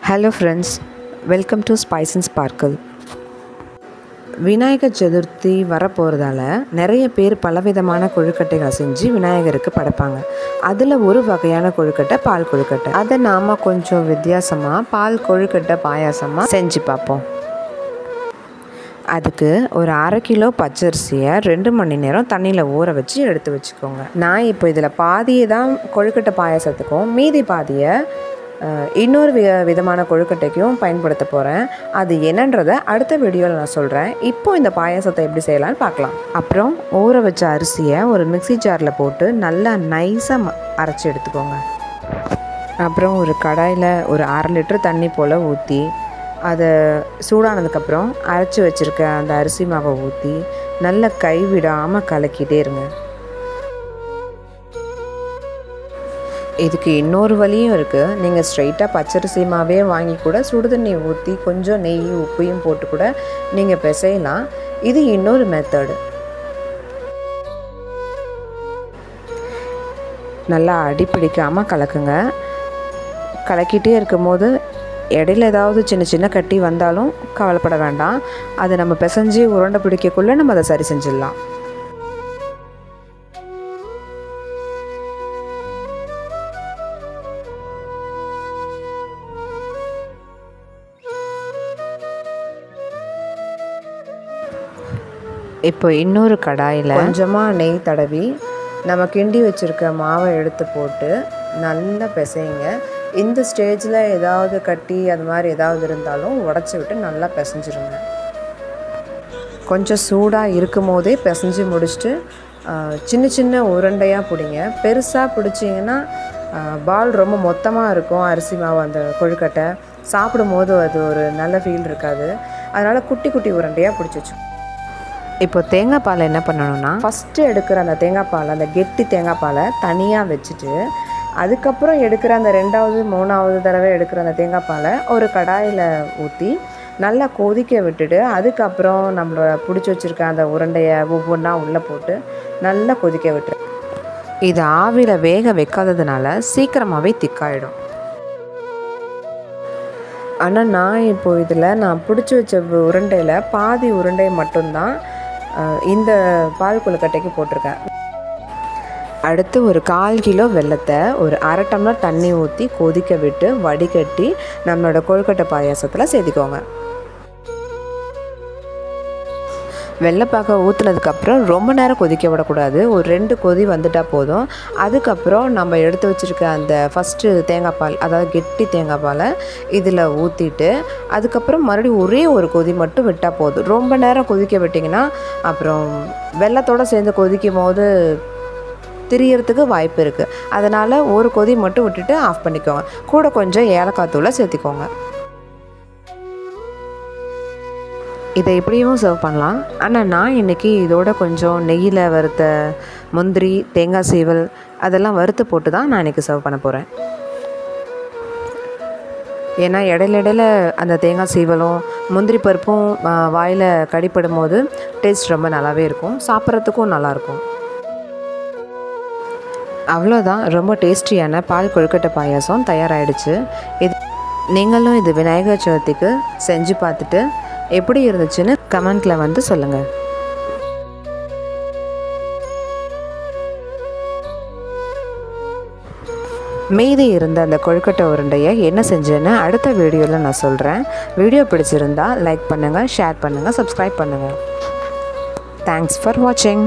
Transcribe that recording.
Hello friends, welcome to Spice and Sparkle. Vinayagar Chaturthi வரப்போகிறதால நிறைய பேர் பலவிதமான கொழுக்கட்டைகளை செஞ்சு விநாயகருக்கு படைப்பாங்க. அதில் ஒரு வகையான கொழுக்கட்டை பால் கொழுக்கட்டை. அதை நாம் கொஞ்சம் வித்தியாசமாக பால் கொழுக்கட்டை பாயாசமாக செஞ்சு பார்ப்போம். அதுக்கு ஒரு 1/2 கிலோ பச்சரிசியை 2 மணி நேரம் தண்ணியில் ஊற வச்சு எடுத்து வச்சுக்கோங்க. நான் இப்போ இதில் பாதியை தான் கொழுக்கட்டை பாயாசத்துக்கும் மீதி பாதியை இன்னொரு விதமான கொழுக்கட்டைக்கும் பயன்படுத்த போகிறேன். அது என்னன்றதை அடுத்த வீடியோவில் நான் சொல்கிறேன். இப்போது இந்த பாயாசத்தை எப்படி செய்யலான்னு பார்க்கலாம். அப்புறம் ஊற வச்ச அரிசியை ஒரு மிக்ஸி ஜாரில் போட்டு நல்லா நைஸாக அரைச்சி எடுத்துக்கோங்க. அப்புறம் ஒரு கடாயில் ஒரு 1/2 லிட்டர் தண்ணி போல் ஊற்றி அதை சூடானதுக்கப்புறம் அரைச்சி வச்சுருக்க அந்த அரிசி மாவை ஊற்றி நல்லா கைவிடாமல் கலக்கிட்டே இருங்க. இதுக்கு இன்னொரு வழியும் இருக்குது. நீங்கள் ஸ்ட்ரைட்டாக பச்சரிசி மாவே வாங்கி கூட சுடுதண்ணி ஊற்றி கொஞ்சம் நெய் உப்பையும் போட்டு கூட நீங்கள் பிசையலாம். இது இன்னொரு மெத்தடு. நல்லா அடி பிடிக்காமல் கலக்குங்க. கலக்கிட்டே இருக்கும்போது இடையில ஏதாவது சின்ன சின்ன கட்டி வந்தாலும் கவலைப்பட வேண்டாம். அதை நம்ம பிசைஞ்சு உருண்டை பிடிக்கக்குள்ளே நம்ம அதை சரி செஞ்சிடலாம். இப்போ இன்னொரு கடாயில் கொஞ்சமாக நெய் தடவி நம்ம கிண்டி வச்சுருக்க மாவை எடுத்து போட்டு நல்லா பிசையுங்க. இந்த ஸ்டேஜில் ஏதாவது கட்டி அது மாதிரி ஏதாவது இருந்தாலும் உடச்சி விட்டு நல்லா பிசைஞ்சிருங்க. கொஞ்சம் சூடாக இருக்கும் போதே பிசைஞ்சு முடிச்சுட்டு சின்ன சின்ன உருண்டையாக பிடிங்க. பெருசாக பிடிச்சிங்கன்னா பால் ரொம்ப மொத்தமாக இருக்கும். அரிசி மாவு அந்த கொழுக்கட்டை சாப்பிடும் போது அது ஒரு நல்ல ஃபீல் இருக்காது. அதனால் குட்டி குட்டி உருண்டையாக பிடிச்சி வச்சு. இப்போ தேங்காய் பாலை என்ன பண்ணணும்னா, ஃபஸ்ட்டு எடுக்கிற அந்த தேங்காய் பால், அந்த கெட்டி தேங்காய் பாலை தனியாக வச்சுட்டு அதுக்கப்புறம் எடுக்கிற அந்த 2வது 3வது தடவை எடுக்கிற அந்த தேங்காய் பாலை ஒரு கடாயில் ஊற்றி நல்லா கொதிக்க விட்டுட்டு அதுக்கப்புறம் நம்மளோட பிடிச்சி வச்சுருக்க அந்த உருண்டையை ஒவ்வொன்றா உள்ளே போட்டு நல்லா கொதிக்க விட்டுரு. இது ஆவியில் வேக வைக்காததுனால சீக்கிரமாகவே திக்காயிடும். ஆனால் நான் இப்போது இதில் நான் பிடிச்சி வச்ச உருண்டையில் பாதி உருண்டை மட்டும்தான் இந்த பால் கொழுக்கட்டைக்கு போட்டிருக்கேன். அடுத்து ஒரு 1/4 கிலோ வெல்லத்தை ஒரு 1/2 டம்ளர் தண்ணி ஊற்றி கொதிக்க விட்டு வடிகட்டி நம்மளோட கொழுக்கட்டை பாயாசத்தில் சேர்த்திக்கோங்க. வெள்ளைப்பாக ஊற்றுனதுக்கப்புறம் ரொம்ப நேரம் கொதிக்க விடக்கூடாது. ஒரு 2 கொதி வந்துட்டால் போதும். அதுக்கப்புறம் நம்ம எடுத்து வச்சுருக்க அந்த ஃபஸ்ட்டு தேங்காய் பால், அதாவது கெட்டி தேங்காய் பாலை இதில் ஊற்றிட்டு அதுக்கப்புறம் மறுபடியும் ஒரே ஒரு கொதி மட்டும் விட்டால் போதும். ரொம்ப நேரம் கொதிக்க விட்டிங்கன்னா அப்புறம் வெல்லத்தோடு சேர்ந்து கொதிக்கும் போது திரியறதுக்கு வாய்ப்பு இருக்குது. அதனால் ஒரு கொதி மட்டும் விட்டுட்டு ஆஃப் பண்ணிக்கோங்க. கூட கொஞ்சம் ஏலக்காய் தூளை சேர்த்திக்கோங்க. இதை எப்படியும் சர்வ் பண்ணலாம். ஆனால் நான் இன்றைக்கி இதோட கொஞ்சம் நெய்யில் வறுத்த முந்திரி, தேங்காய் சீவல் அதெல்லாம் வறுத்து போட்டு தான் நான் இன்றைக்கி சர்வ் பண்ண போகிறேன். ஏன்னா இடையில அந்த தேங்காய் சீவலும் முந்திரி பருப்பும் வாயில் கடிப்படும் போது டேஸ்ட் ரொம்ப நல்லாவே இருக்கும். சாப்பிட்றதுக்கும் நல்லாயிருக்கும். அவ்வளோதான், ரொம்ப டேஸ்டியான பால் கொழுக்கட்டை பாயாசம் தயாராகிடுச்சு. நீங்களும் இது விநாயகர் சதுர்த்திக்கு செஞ்சு பார்த்துட்டு எப்படி இருந்துச்சுன்னு கமெண்ட்டில் வந்து சொல்லுங்கள். மீதி இருந்த அந்த கொழுக்கட்டை உருண்டையை என்ன செஞ்சேன்னு அடுத்த வீடியோவில் நான் சொல்கிறேன். வீடியோ பிடிச்சிருந்தா லைக் பண்ணுங்கள், ஷேர் பண்ணுங்கள், சப்ஸ்கிரைப் பண்ணுங்கள். தேங்க்ஸ் ஃபார் வாட்சிங்.